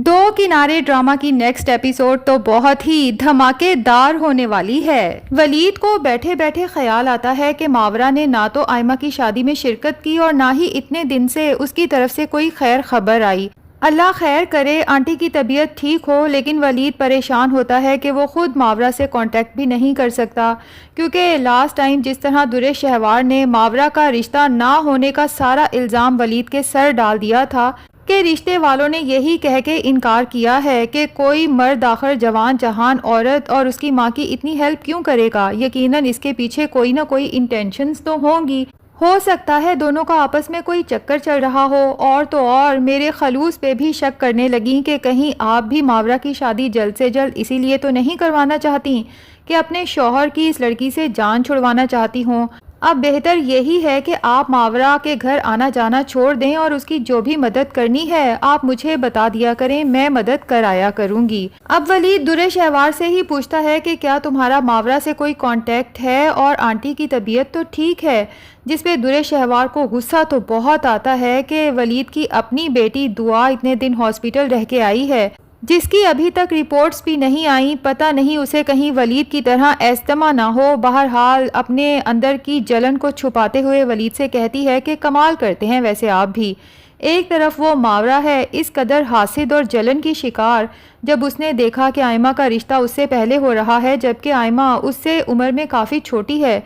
دو کنارے ڈرامہ کی next episode تو بہت ہی دھماکے دار ہونے والی ہے۔ ولید کو بیٹھے بیٹھے خیال آتا ہے کہ ماورا نے نہ تو آئمہ کی شادی میں شرکت کی اور نہ ہی اتنے دن سے اس کی طرف سے کوئی خیر خبر آئی۔ اللہ خیر کرے آنٹی کی طبیعت ٹھیک ہو، لیکن ولید پریشان ہوتا ہے کہ وہ خود ماورا سے کانٹیکٹ بھی نہیں کر سکتا، کیونکہ لاسٹ ٹائم جس طرح درِ شہوار نے ماورا کا رشتہ نہ ہونے کا سارا الزام ولید کے سر ڈال دیا تھا کہ رشتے والوں نے یہی کہہ کے انکار کیا ہے کہ کوئی مرد آخر جوان جہان عورت اور اس کی ماں کی اتنی ہیلپ کیوں کرے گا، یقیناً اس کے پیچھے کوئی نہ کوئی انٹینشنز تو ہوں گی، ہو سکتا ہے دونوں کا آپس میں کوئی چکر چل رہا ہو۔ اور تو اور میرے خلوص پہ بھی شک کرنے لگیں کہ کہیں آپ بھی ماورا کی شادی جلد سے جلد اسی لیے تو نہیں کروانا چاہتی کہ اپنے شوہر کی اس لڑکی سے جان چھڑوانا چاہتی ہوں۔ اب بہتر یہی ہے کہ آپ ماورا کے گھر آنا جانا چھوڑ دیں اور اس کی جو بھی مدد کرنی ہے آپ مجھے بتا دیا کریں، میں مدد کرایا کروں گی۔ اب ولید درِ شہوار سے ہی پوچھتا ہے کہ کیا تمہارا ماورا سے کوئی کانٹیکٹ ہے اور آنٹی کی طبیعت تو ٹھیک ہے، جس پہ درِ شہوار کو غصہ تو بہت آتا ہے کہ ولید کی اپنی بیٹی دعا اتنے دن ہاسپٹل رہ کے آئی ہے، جس کی ابھی تک رپورٹس بھی نہیں آئیں، پتہ نہیں اسے کہیں ولید کی طرح ایستما نہ ہو۔ بہرحال اپنے اندر کی جلن کو چھپاتے ہوئے ولید سے کہتی ہے کہ کمال کرتے ہیں ویسے آپ بھی، ایک طرف وہ ماورا ہے اس قدر حاسد اور جلن کی شکار، جب اس نے دیکھا کہ آئمہ کا رشتہ اس سے پہلے ہو رہا ہے جبکہ آئمہ اس سے عمر میں کافی چھوٹی ہے،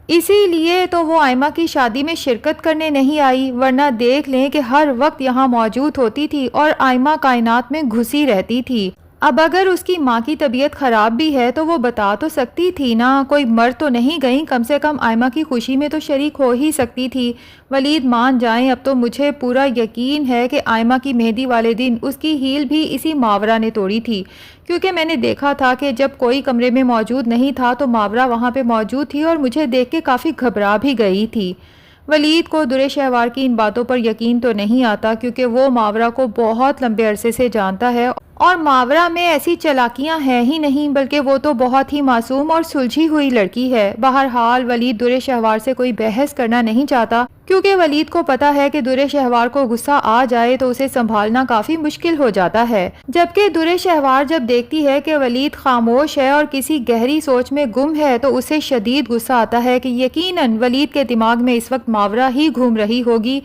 اسی لیے تو وہ آئمہ کی شادی میں شرکت کرنے نہیں آئی، ورنہ دیکھ لیں کہ ہر وقت یہاں موجود ہوتی تھی اور آئمہ کائنات میں گھسی رہتی تھی۔ اب اگر اس کی ماں کی طبیعت خراب بھی ہے تو وہ بتا تو سکتی تھی نا، کوئی مر تو نہیں گئی، کم سے کم آئمہ کی خوشی میں تو شریک ہو ہی سکتی تھی۔ ولید مان جائیں، اب تو مجھے پورا یقین ہے کہ آئمہ کی مہندی والے دن اس کی ہیل بھی اسی ماورا نے توڑی تھی، کیونکہ میں نے دیکھا تھا کہ جب کوئی کمرے میں موجود نہیں تھا تو ماورا وہاں پہ موجود تھی اور مجھے دیکھ کے کافی گھبرا بھی گئی تھی۔ ولید کو درِ شہوار کی ان باتوں پر یقین تو نہیں آتا، کیونکہ وہ ماورا کو بہت لمبے عرصے سے جانتا ہے اور ماورا میں ایسی چالاکیاں ہیں ہی نہیں، بلکہ وہ تو بہت ہی معصوم اور سلجھی ہوئی لڑکی ہے۔ بہرحال ولید درِ شہوار سے کوئی بحث کرنا نہیں چاہتا، کیونکہ ولید کو پتا ہے کہ درِ شہوار کو غصہ آ جائے تو اسے سنبھالنا کافی مشکل ہو جاتا ہے، جبکہ درِ شہوار جب دیکھتی ہے کہ ولید خاموش ہے اور کسی گہری سوچ میں گم ہے تو اسے شدید غصہ آتا ہے کہ یقیناً ولید کے دماغ میں اس وقت ماورا ہی گھوم رہی ہوگی۔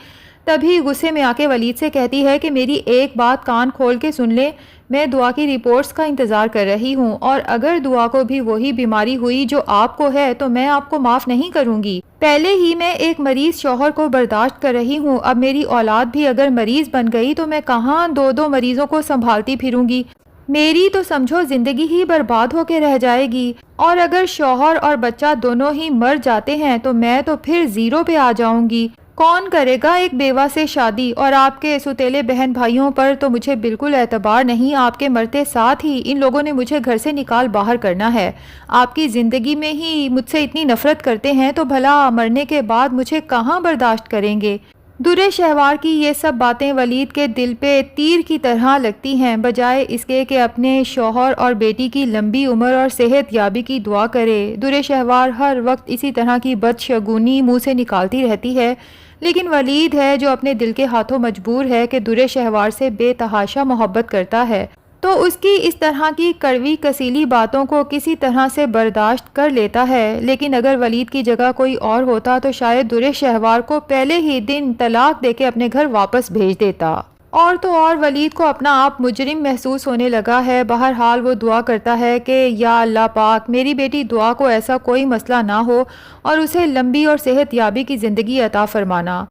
تبھی غصے میں آ کے ولید سے کہتی ہے کہ میری ایک بات کان کھول کے سن لے، میں دعا کی رپورٹس کا انتظار کر رہی ہوں، اور اگر دعا کو بھی وہی بیماری ہوئی جو آپ کو ہے تو میں آپ کو معاف نہیں کروں گی۔ پہلے ہی میں ایک مریض شوہر کو برداشت کر رہی ہوں، اب میری اولاد بھی اگر مریض بن گئی تو میں کہاں دو مریضوں کو سنبھالتی پھروں گی، میری تو سمجھو زندگی ہی برباد ہو کے رہ جائے گی، اور اگر شوہر اور بچہ دونوں ہی مر جاتے ہیں تو میں تو پھر زیرو پہ آ جاؤں گی۔ کون کرے گا ایک بیوہ سے شادی، اور آپ کے سوتیلے بہن بھائیوں پر تو مجھے بالکل اعتبار نہیں، آپ کے مرتے ساتھ ہی ان لوگوں نے مجھے گھر سے نکال باہر کرنا ہے، آپ کی زندگی میں ہی مجھ سے اتنی نفرت کرتے ہیں تو بھلا مرنے کے بعد مجھے کہاں برداشت کریں گے۔ درِ شہوار کی یہ سب باتیں ولید کے دل پہ تیر کی طرح لگتی ہیں، بجائے اس کے کہ اپنے شوہر اور بیٹی کی لمبی عمر اور صحت یابی کی دعا کرے۔ درِ شہوار ہر وقت اسی طرح کی بدشگونی منہ سے نکالتی رہتی ہے، لیکن ولید ہے جو اپنے دل کے ہاتھوں مجبور ہے کہ درِ شہوار سے بے تحاشا محبت کرتا ہے، تو اس کی اس طرح کی کڑوی کسیلی باتوں کو کسی طرح سے برداشت کر لیتا ہے۔ لیکن اگر ولید کی جگہ کوئی اور ہوتا تو شاید درِ شہوار کو پہلے ہی دن طلاق دے کے اپنے گھر واپس بھیج دیتا، اور تو اور ولید کو اپنا آپ مجرم محسوس ہونے لگا ہے۔ بہرحال وہ دعا کرتا ہے کہ یا اللہ پاک، میری بیٹی دعا کو ایسا کوئی مسئلہ نہ ہو اور اسے لمبی اور صحت یابی کی زندگی عطا فرمانا۔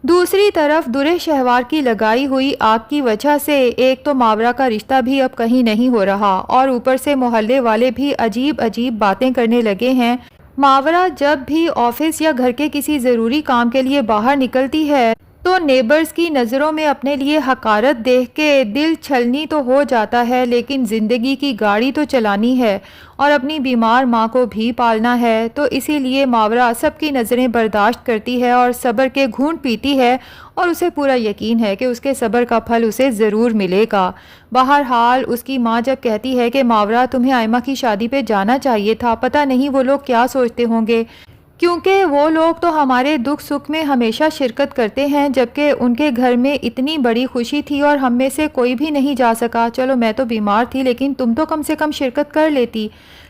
دوسری طرف درِ شہوار کی لگائی ہوئی آگ کی وجہ سے ایک تو ماورا کا رشتہ بھی اب کہیں نہیں ہو رہا، اور اوپر سے محلے والے بھی عجیب عجیب باتیں کرنے لگے ہیں۔ ماورا جب بھی آفس یا گھر کے کسی ضروری کام کے لیے باہر نکلتی ہے تو نیبرز کی نظروں میں اپنے لیے حقارت دیکھ کے دل چھلنی تو ہو جاتا ہے، لیکن زندگی کی گاڑی تو چلانی ہے اور اپنی بیمار ماں کو بھی پالنا ہے، تو اسی لیے ماورا سب کی نظریں برداشت کرتی ہے اور صبر کے گھونٹ پیتی ہے، اور اسے پورا یقین ہے کہ اس کے صبر کا پھل اسے ضرور ملے گا۔ بہرحال اس کی ماں جب کہتی ہے کہ ماورا تمہیں آئمہ کی شادی پہ جانا چاہیے تھا، پتہ نہیں وہ لوگ کیا سوچتے ہوں گے، کیونکہ وہ لوگ تو ہمارے دکھ سکھ میں ہمیشہ شرکت کرتے ہیں، جبکہ ان کے گھر میں اتنی بڑی خوشی تھی اور ہم میں سے کوئی بھی نہیں جا سکا۔ چلو میں تو بیمار تھی لیکن تم تو کم سے کم شرکت کر لیتی۔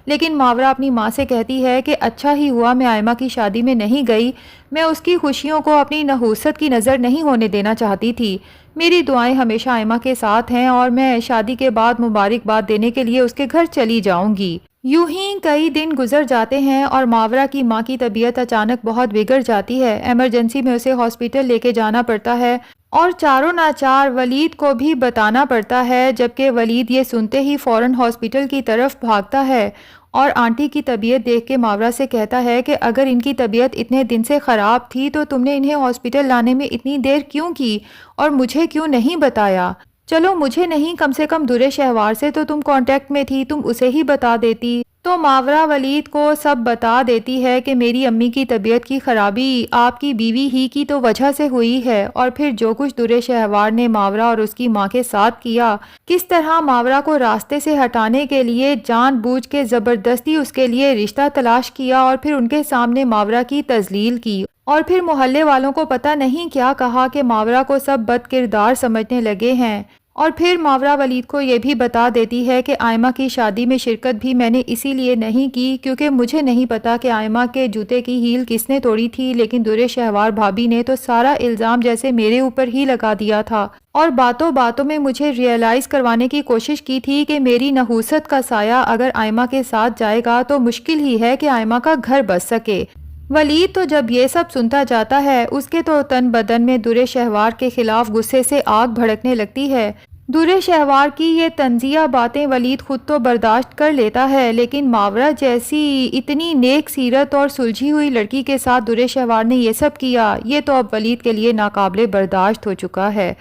لیکن ماورا اپنی ماں سے کہتی ہے کہ اچھا ہی ہوا میں آئمہ کی شادی میں نہیں گئی، میں اس کی خوشیوں کو اپنی نحوست کی نظر نہیں ہونے دینا چاہتی تھی۔ میری دعائیں ہمیشہ آئمہ کے ساتھ ہیں اور میں شادی کے بعد مبارکباد دینے کے لیے اس کے گھر چلی جاؤں گی۔ یوں ہی کئی دن گزر جاتے ہیں اور ماورا کی ماں کی طبیعت اچانک بہت بگڑ جاتی ہے۔ ایمرجنسی میں اسے ہاسپٹل لے کے جانا پڑتا ہے اور چاروں ناچار ولید کو بھی بتانا پڑتا ہے، جبکہ ولید یہ سنتے ہی فوراً ہاسپٹل کی طرف بھاگتا ہے اور آنٹی کی طبیعت دیکھ کے ماورا سے کہتا ہے کہ اگر ان کی طبیعت اتنے دن سے خراب تھی تو تم نے انہیں ہاسپٹل لانے میں اتنی دیر کیوں کی اور مجھے کیوں نہیں بتایا؟ چلو مجھے نہیں، کم سے کم درے شہوار سے تو تم کانٹیکٹ میں تھی، تم اسے ہی بتا دیتی۔ تو ماورا ولید کو سب بتا دیتی ہے کہ میری امی کی طبیعت کی خرابی آپ کی بیوی ہی کی تو وجہ سے ہوئی ہے، اور پھر جو کچھ درے شہوار نے ماورا اور اس کی ماں کے ساتھ کیا، کس طرح ماورا کو راستے سے ہٹانے کے لیے جان بوجھ کے زبردستی اس کے لیے رشتہ تلاش کیا اور پھر ان کے سامنے ماورا کی تذلیل کی، اور پھر محلے والوں کو پتہ نہیں کیا کہا کہ ماورا کو سب بد کردار سمجھنے لگے ہیں۔ اور پھر ماورا ولید کو یہ بھی بتا دیتی ہے کہ آئمہ کی شادی میں شرکت بھی میں نے اسی لیے نہیں کی کیونکہ مجھے نہیں پتا کہ آئمہ کے جوتے کی ہیل کس نے توڑی تھی، لیکن درے شہوار بھابی نے تو سارا الزام جیسے میرے اوپر ہی لگا دیا تھا اور باتوں باتوں میں مجھے ریئلائز کروانے کی کوشش کی تھی کہ میری نحوست کا سایہ اگر آئمہ کے ساتھ جائے گا تو مشکل ہی ہے کہ آئمہ کا گھر بس سکے۔ ولید تو جب یہ سب سنتا جاتا ہے اس کے تو تن بدن میں درے شہوار کے خلاف غصے سے آگ بھڑکنے لگتی ہے۔ درے شہوار کی یہ طنزیہ باتیں ولید خود تو برداشت کر لیتا ہے، لیکن ماورا جیسی اتنی نیک سیرت اور سلجھی ہوئی لڑکی کے ساتھ درے شہوار نے یہ سب کیا، یہ تو اب ولید کے لیے ناقابل برداشت ہو چکا ہے۔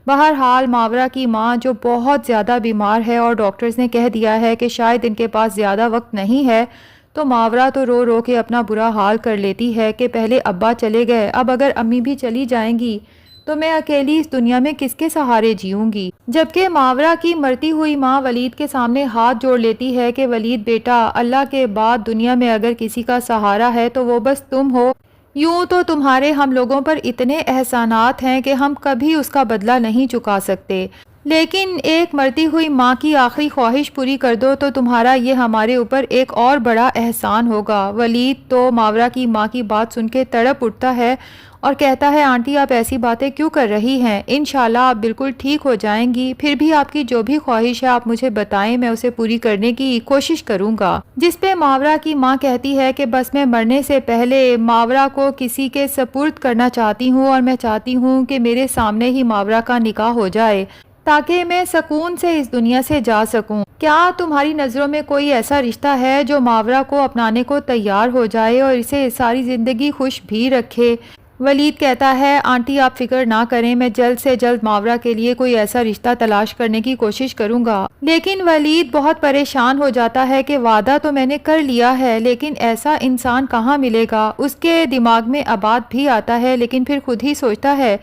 بہرحال ماورا کی ماں جو بہت زیادہ بیمار ہے اور ڈاکٹرز نے کہہ دیا ہے کہ شاید ان کے پاس زیادہ وقت نہیں ہے، تو ماورا تو رو رو کے اپنا برا حال کر لیتی ہے کہ پہلے ابا چلے گئے، اب اگر امی بھی چلی جائیں گی تو میں اکیلی اس دنیا میں کس کے سہارے جیوں گی۔ جبکہ ماورا کی مرتی ہوئی ماں ولید کے سامنے ہاتھ جوڑ لیتی ہے کہ ولید بیٹا، اللہ کے بعد دنیا میں اگر کسی کا سہارا ہے تو وہ بس تم ہو۔ یوں تو تمہارے ہم لوگوں پر اتنے احسانات ہیں کہ ہم کبھی اس کا بدلہ نہیں چکا سکتے، لیکن ایک مرتی ہوئی ماں کی آخری خواہش پوری کر دو تو تمہارا یہ ہمارے اوپر ایک اور بڑا احسان ہوگا۔ ولید تو ماورا کی ماں کی بات سن کے تڑپ اٹھتا ہے اور کہتا ہے آنٹی آپ ایسی باتیں کیوں کر رہی ہیں؟ انشاءاللہ آپ بالکل ٹھیک ہو جائیں گی، پھر بھی آپ کی جو بھی خواہش ہے آپ مجھے بتائیں، میں اسے پوری کرنے کی کوشش کروں گا۔ جس پہ ماورا کی ماں کہتی ہے کہ بس میں مرنے سے پہلے ماورا کو کسی کے سپرد کرنا چاہتی ہوں اور میں چاہتی ہوں کہ میرے سامنے ہی ماورا کا نکاح ہو جائے تاکہ میں سکون سے اس دنیا سے جا سکوں۔ کیا تمہاری نظروں میں کوئی ایسا رشتہ ہے جو ماورا کو اپنانے کو تیار ہو جائے اور اسے ساری زندگی خوش بھی رکھے؟ ولید کہتا ہے آنٹی آپ فکر نہ کریں، میں جلد سے جلد ماورا کے لیے کوئی ایسا رشتہ تلاش کرنے کی کوشش کروں گا۔ لیکن ولید بہت پریشان ہو جاتا ہے کہ وعدہ تو میں نے کر لیا ہے لیکن ایسا انسان کہاں ملے گا۔ اس کے دماغ میں عباد بھی آتا ہے لیکن پھر خود ہی سوچتا ہے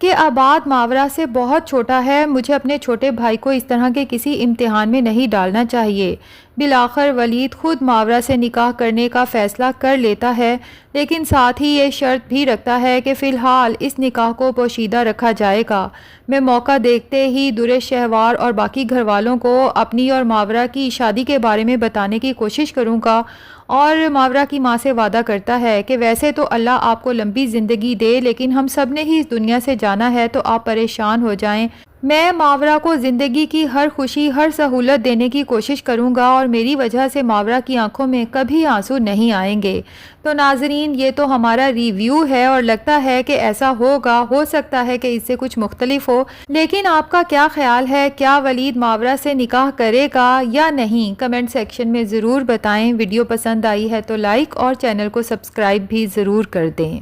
کہ عباد ماورا سے بہت چھوٹا ہے، مجھے اپنے چھوٹے بھائی کو اس طرح کے کسی امتحان میں نہیں ڈالنا چاہیے۔ بالآخر ولید خود ماورا سے نکاح کرنے کا فیصلہ کر لیتا ہے، لیکن ساتھ ہی یہ شرط بھی رکھتا ہے کہ فی الحال اس نکاح کو پوشیدہ رکھا جائے گا۔ میں موقع دیکھتے ہی درے شہوار اور باقی گھر والوں کو اپنی اور ماورا کی شادی کے بارے میں بتانے کی کوشش کروں گا، اور ماورا کی ماں سے وعدہ کرتا ہے کہ ویسے تو اللہ آپ کو لمبی زندگی دے لیکن ہم سب نے ہی اس دنیا سے جانا ہے تو آپ پریشان ہو جائیں، میں ماورا کو زندگی کی ہر خوشی ہر سہولت دینے کی کوشش کروں گا اور میری وجہ سے ماورا کی آنکھوں میں کبھی آنسو نہیں آئیں گے۔ تو ناظرین یہ تو ہمارا ریویو ہے اور لگتا ہے کہ ایسا ہوگا، ہو سکتا ہے کہ اس سے کچھ مختلف ہو، لیکن آپ کا کیا خیال ہے؟ کیا ولید ماورا سے نکاح کرے گا یا نہیں؟ کمنٹ سیکشن میں ضرور بتائیں۔ ویڈیو پسند آئی ہے تو لائک اور چینل کو سبسکرائب بھی ضرور کر دیں۔